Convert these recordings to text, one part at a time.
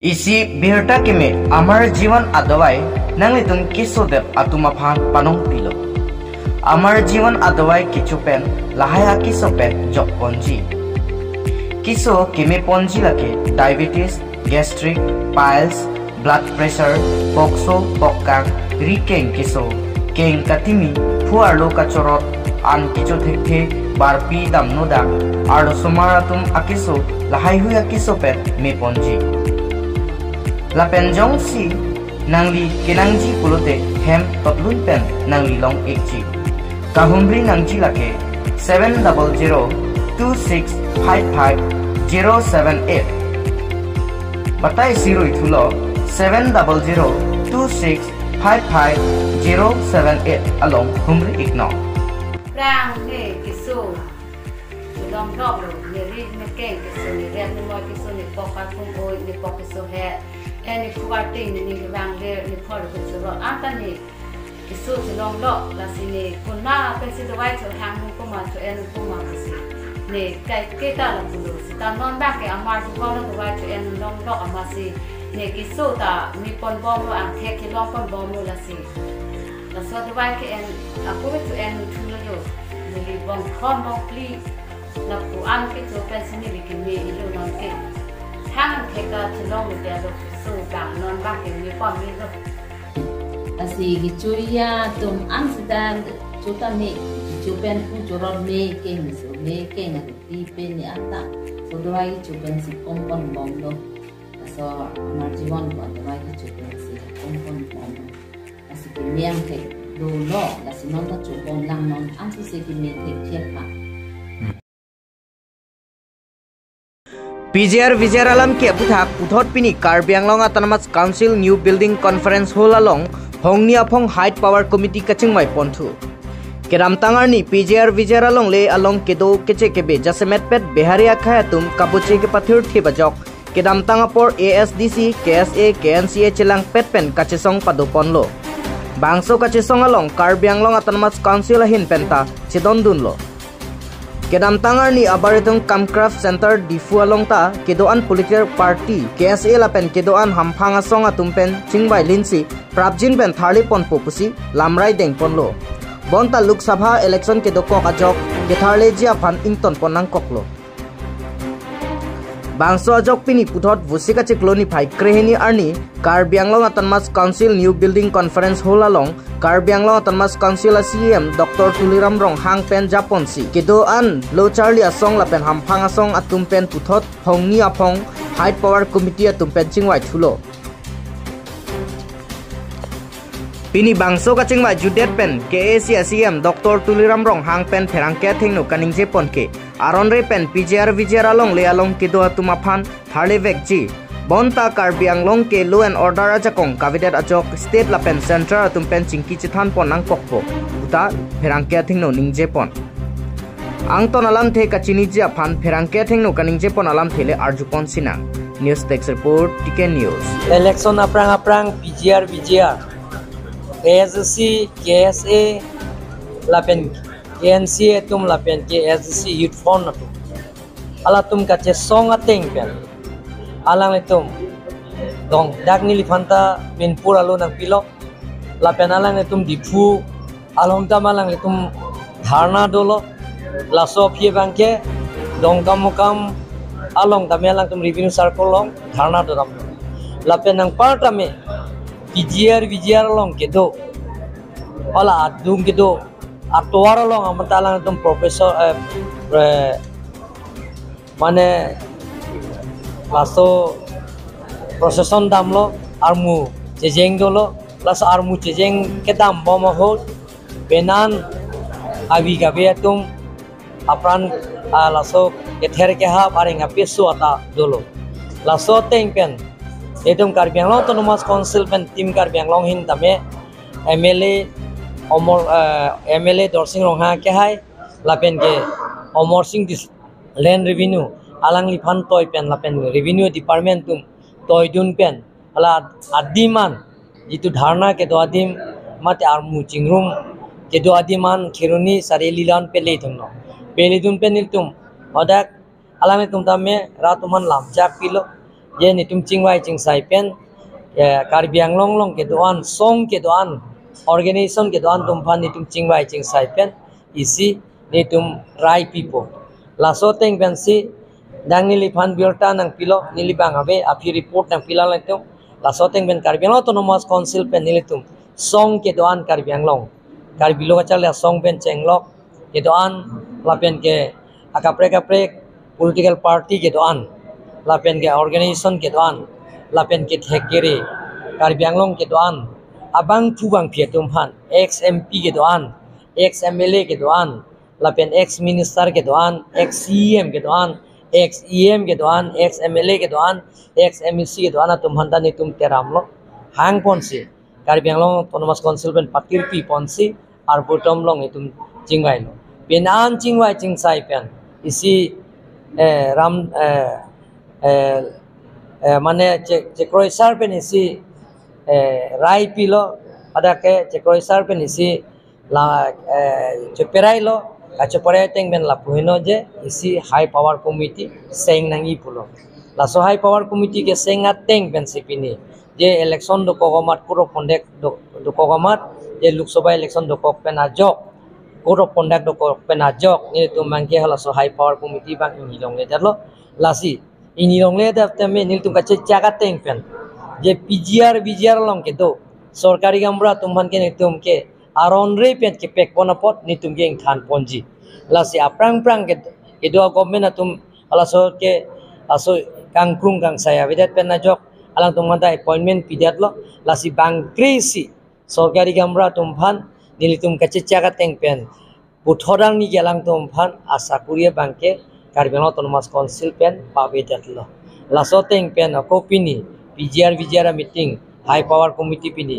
Isi birta kime amar jiwan adawai nangli tum kiso dep atuma phan panong pilo. Amar jiwan adawai kichu pen lahaya kiso pen jok ponji. Kiso kime ponji lake diabetes, gastric, piles, blood pressure, pokso, pokkang, rikeng kiso, keng katimi, fuarlo kachorot, an kicho thekhe, barpi damnoda, ardo sumaratum akiso lahai huya kiso pen me ponji. La penjong si nangli kenangji pulote hem totlun pen nangli long ekji kahumbri nangji lake 70026555078 batai siroi thulo 70026555078 along humbri igno rang ne kisu long dog lo ne ri ne ken kisu ne ren ne mo kisu ne pokat pum oi ne pokisu he any kuating ni rang le ni phol ko churo antani isu long lo la sini kunna pesi do wai cho hang ko ma cho en ko ma si ne kai ke ta la bulu si ta non ba ke amar ju ko lo wai cho en long lo amasi ne kisu ta mi pon bom lo an the ki long pon bom lo la si la so do wai ke en aku to en tu lo yo ne li bom khom bom pli la ku an ke to pesi ni ki mi lo non ke hang ke ka to long de lo so bang non ba ke mi pon mi lo asi gichuya tum amsterdam chutami chupen pu jorot me ke na ti pe ni ata so doi chupen si kompon bom do so amar jiwan ko doi chupen si kompon bom asi ke miam ke do lo la si non ta chupon lang non amsi se ki me ke thiak pa PJR Vijayaralam ke puthak uthot pini Karbi Anglong Autonomous Council New Building Conference Hall along Hongni Aphong Height Power Committee kachingmai ponthu Kedam tangarni PJR Vijayaralong le along kedo keche kebe jasemet pet beharia khayatum kabuche ke pathur thibajok Kedam tangapor ASDC KSA KNCA chelang pet pen kachesong padoponlo Bangso kachesong along Karbi Anglong Autonomous Council ahin penta chedondunlo Kedam tangarni abaritong Camcraft Center difu along ta kedoan political party KSA lapen kedoan hamphanga song atumpen chingbai linsi prabjin pen tharli pon popusi lamrai deng ponlo bonta Lok Sabha election kedoko ajok ketharle jia phan ington ponang koklo bangso ajok pini puthot vusika chikloni phai kreheni arni Karbi Anglong Autonomous Council New Building Conference Hall along Karbi Anglong Autonomous Council CM Dr. Tuliram Rong hang pen Japonsi kedo an lo Charlie asong la pen hamphang asong atum pen puthot hongni aphong Height Power Committee atum pen chingwai thulo Pini bangso kachingwai judet pen KAC CM Dr. Tuliram Rong hang pen pherangke thengno kaning je ponke aronre pen PJR Vijayaralong le along kedo atum aphan tharle vekji Bonta Karbi Anglong ke law and order ajakong kabinet ajok state lapen central atum pen chingki chithan pon nang kokpo uta pherangke thingno ningje pon angton alam the kachini ja phan pherangke thingno kaningje pon alam thele arjupon sina news text report TK News election aprang PJR ASC KSA lapen KNCA tum lapen KSC youth fund ala tum kache song ateng pen alang itum dong dagni lifanta min pura lo nang pilo lapen alang itum dipu along tamalang itum dharna dolo laso phie bangke dong kamukam along tamelang tum revenue circle long dharna doram lapen nang parta me PJR long kedo ala adum kedo atwar long amatalang itum professor mane laso procession damlo armu chejeng dolo laso armu chejeng ke dam bom hot penan abi gabe tum apran laso ether ke ha paring apesu ata dolo laso tengpen etum Karbi Anglong Autonomous Council pen team Karbi Anglong hin tame MLA Dorsing Rongha ke hai lapen ke Omor Singh dis land revenue alang liphan toy pen lapen revenue department tum toy dun pen ala adiman itu dharna ke do adim mate armu chingrum ke do adiman khiruni sarelilan pele thungno pele dun pen tum odak alame tum tamme ratuman lamjak pilo ye ni tum chingwai chingsai pen Karbi Anglong long ke doan song ke doan organization ke doan tum phan ni tum chingwai chingsai pen isi ni tum rai people laso teng pen si dang nili phan biorta nang pilo nili bang habe api report nang pila lang tum laso teng pen Karbi Anglong autonomous council pen nili tum song ke doan Karbi Anglong Karbi lo chale song pen chenglok ke doan la pen ke akapre political party ke doan la pen ke organization ke doan la pen ke thekere Karbi Anglong ke doan abang tubang pietum phan ex MP ke doan ex MLA ke doan la pen ex minister ke doan ex CM ke doan ex EM ke doan ex MLA ke doan ex MEC ke doan tum handa ni tum teram lo hang ponsi Karbi Anglong autonomous council pen patir pi ponsi ar bottom long itum chingwai lo penan chingwai chingsai pen isi ram মানে চেক্ৰই সাৰ পেনিছি ৰাই পিলো আদাকে চেক্ৰই সাৰ পেনিছি লা চেপেৰাই লো কাচপৰে টেং Ben লা পুহিনো যে EC হাই power committee Seng নাঙি পুলো Lasso হাই power committee কে সেংা টেং Ben সিপিনি যে election দ কগমাত পুরো conduct দ কগমাত যে লোকসভা ইলেকশন দ কক পেনা জক পুরো কন্ডাক্ট দ কক পেনা জক নি তো মাংকে হলাসো হাই পাৱাৰ কমিটি বাং নি লং লে দালো lassi ini long le da tame nil tum kache chaga teng pen je BGR long ke do sorkari gambra tumhan ke tum ke aron re pen ke pek bonapot ni tum geng than ponji la si aprang ke do government atum ala so ke aso kangkrung kang saya vedat pen na jok alang tum manda appointment pidat lo la si bang krisi sorkari gambra tumhan nil tum kache chaga teng pen buthodang ni gelang tumhan asa kuriya bangke Karbi Anglong autonomous council pen pabe datlo laso teng pen akopini BGR meeting high power committee pini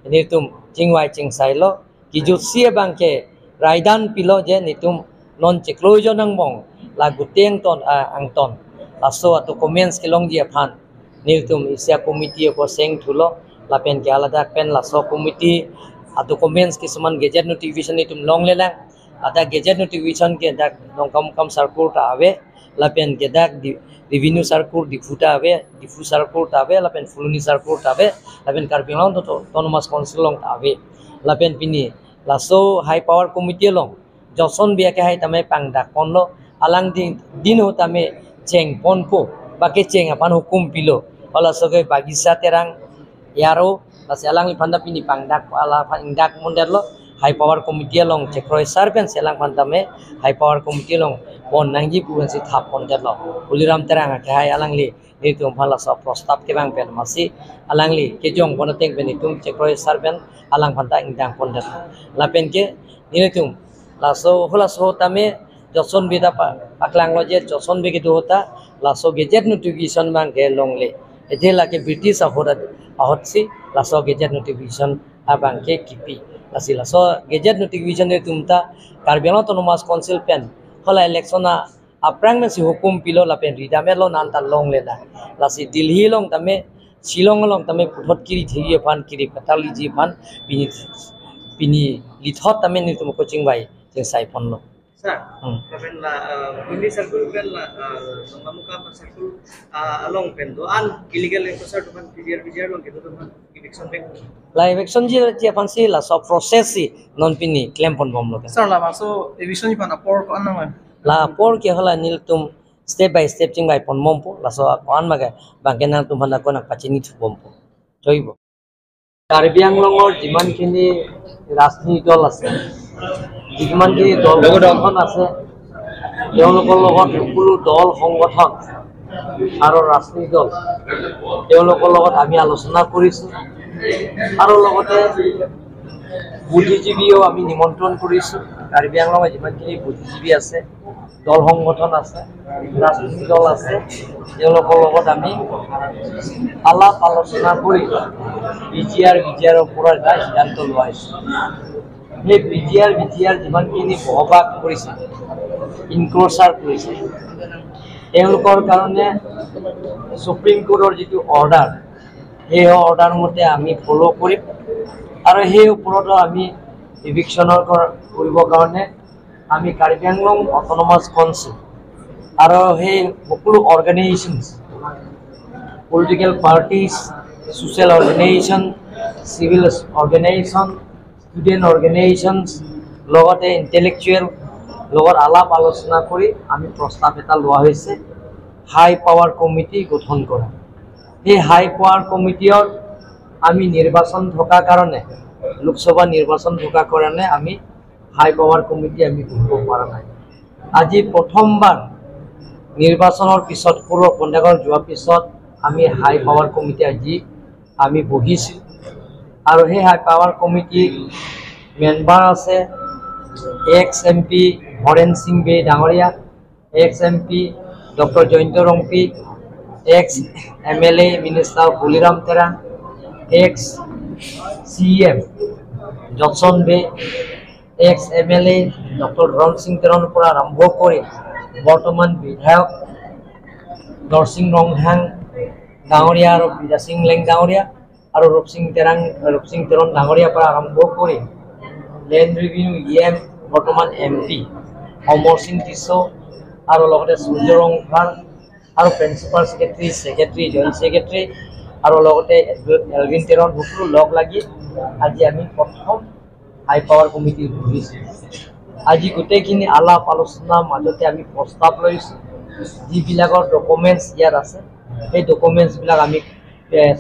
nitum chingwai chingsai lo kijutsie bangke raidan pilo je nitum non cheklojo nang bong la guteng ton angton laso atu comments kelong dia phan nitum isia committee ko seng thulo la pen ke alada pen laso committee atu comments kisuman gazette notification nitum long lelang ada gazette notification ke dak kam circular ta ave lapen ke dak revenue circular difuta ave difu circular ta ave lapen fuluni circular ta ave lapen Karbi Anglong autonomous council long ta ave lapen pini laso high power committee long joson bia ke hai tame pangdak ponlo alang din ho tame cheng ponpo bake cheng apan hukum pilo ala soge bagisa terang yaro las alang li phanda pini pangdak ala pangdak monderlo high power committee long chekroi serpent selang pantame high power committee long bon nangi puan si thap ponder lo uliram terang ke hai alangli ni tum phala sa prostab ke bang pen masi alangli ke jong bon teng ben tum chekroi serpent alang phanta ingdang ponder la pen ke ni tum la so hola so tame joson bida paklang lo je joson be ke do hota la so gazette notification bang ke long le ethela ke british ahot si la so gazette notification abang ke kipi lasila so gazette notification de tumta Karbi Anglong autonomous council pen hola election a aprang me si hukum pilo la pen ridame lo nan ta long le da lasi Delhi long tame Shillong long tame puthot kiri thiri phan kiri patali ji phan pini lithot tame ni tum coaching bai jeng sai pon lo sir pen la ini circle pen la ngamuka circle along pen do an illegal episode to man BGR long ke to man election pen la election ji phan si la so process si non pini claim pon bom lo sir la so election ni pan apor ko an la por ke hola nil tum step by step ching bai pon mompo la so kon maga bangena tum hana kon pachini thu bompo joibo Karbi Anglong or jiman kini rasni dol ase jiman ki dol gঠন আছে তেওঁলোকৰ লগত সকলো দল সংগঠন আৰু ৰাজনীতি দল তেওঁলোকৰ লগত আমি আলোচনা কৰিছো আৰু লগতে বুদ্ধিজীৱীও আমি নিমন্ত্ৰণ কৰিছো Karbi Anglong যিমানখিনি বুদ্ধিজীৱী আছে দল সংগঠন আছে ৰাজনীতি দল আছে তেওঁলোকৰ লগত আমি আলাপ আলোচনা কৰি BGR ওপৰত এটা সিদ্ধান্ত লোৱাইছো এই BGR যিমানখিনি বহবাক কৰিছে ইনক্লোজাৰ কৰিছে তেওঁলোকৰ কাৰণে সুপ্ৰিম কোৰ্টৰ যিটো অৰ্ডাৰ সেই অৰ্ডাৰ মতে আমি ফলো কৰিম আৰু সেই ওপৰত আমি ইভিকশ্যনৰ কৰিবৰ কাৰণে আমি Karbi Anglong autonomous council আৰু সেই সকলো organisations political parties, social organization, civil organization, student organizations, লগতে intellectual লগত আলাপ আলোচনা কৰি আমি প্ৰস্তাৱ এটা লোৱা হৈছে হাই পাৱাৰ কমিটি গঠন কৰা। এই হাই পাৱাৰ কমিটিৰ আমি নিৰ্বাচন থকা কাৰণে লোকসভা নিৰ্বাচন থকা কাৰণে আমি হাই পাৱাৰ কমিটি আমি গঠিব পৰা নাই। আজি প্ৰথমবাৰ নিৰ্বাচনৰ পিছত পূৰ্ব পণ্ডাগৰ যোৱাৰ পিছত আমি হাই পাৱাৰ কমিটি আজি আমি বহিছোঁ আৰু সেই হাই পাৱাৰ কমিটি মেম্বাৰ আছে এক্স MP হৰেণ সিং বে ডাঙৰীয়া, ex MP doctor Jayanta Rongpi, ex MLA minister Baliram Tera, ex CM Johnson Bey, ex MLA doctor Ron Singh তেৰণৰ পৰা আৰম্ভ কৰি বৰ্তমান বিধায়ক নৰসিং ৰংহাং ডাঙৰীয়া আৰু বিজা সিং লেং ডাঙৰীয়া আৰু ৰূপসিং তেৰণ ডাঙৰীয়াৰ পৰা আৰম্ভ কৰি লেণ্ড ৰিভিনিউ EM বৰ্তমান MP অমৰ সিং টিছো আৰু লগতে সূৰ্য ৰংভাৰ আৰু প্ৰিন্সিপাল সেক্ৰেটাৰী জইণ্ট সেক্ৰেটাৰী আৰু লগতে এলভিন তেৰণ সকলো লগ লাগি আজি আমি প্ৰথম হাই পাৱাৰ কমিটি বহিছোঁ। আজি গোটেইখিনি আলাপ আলোচনাৰ মাজতে আমি প্ৰস্তাৱ লৈছোঁ যিবিলাকৰ ডকুমেণ্টছ ইয়াত আছে সেই ডকুমেণ্টছবিলাক আমি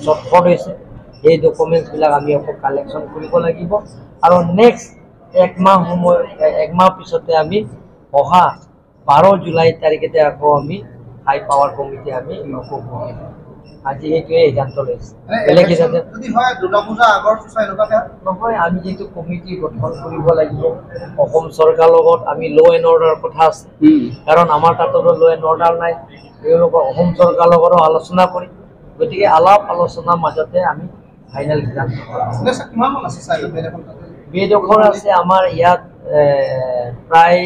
চৰ্টফট হৈছে এই ডকুমেণ্টছবিলাক আমি আকৌ কালেকশ্যন কৰিব লাগিব আৰু নেক্সট এক মাহ পিছতে আমি অহা 12 জুলাই তাৰিখতে আকৌ আমি হাই পাৱাৰ কমিটি আমি আকৌ বহিম। আজি সেইটোৱে সিদ্ধান্ত লৈছে বেলেগ সিদ্ধান্ত নহয়। আমি যিটো কমিটি গঠন কৰিব লাগিব অসম চৰকাৰৰ লগত আমি ল' এণ্ড অৰ্ডাৰ কথা আছে কাৰণ আমাৰ তাতো ল' এণ্ড অৰ্ডাৰ নাই, তেওঁলোকৰ অসম চৰকাৰৰ লগতো আলোচনা কৰি গতিকে আলাপ আলোচনাৰ মাজতে আমি ফাইনেল সিদ্ধান্ত বেডখৰ আছে আমাৰ ইয়াত প্ৰায়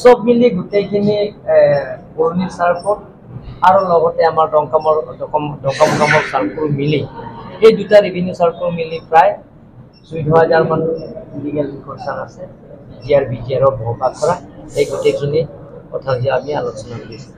চব মিলি গোটেইখিনি পুৰণি চাৰ্কল আৰু লগতে আমাৰ দমকামৰ চাৰ্কল মিলি এই দুটা ৰেভিনিউ চাৰ্কল মিলি প্ৰায় 14,000 মান লিগেল ৰিকনচাৰ্ন আছে GR BGR ভৰপা কৰা এই গোটেইখিনি কথা যে আমি আলোচনা কৰিছোঁ।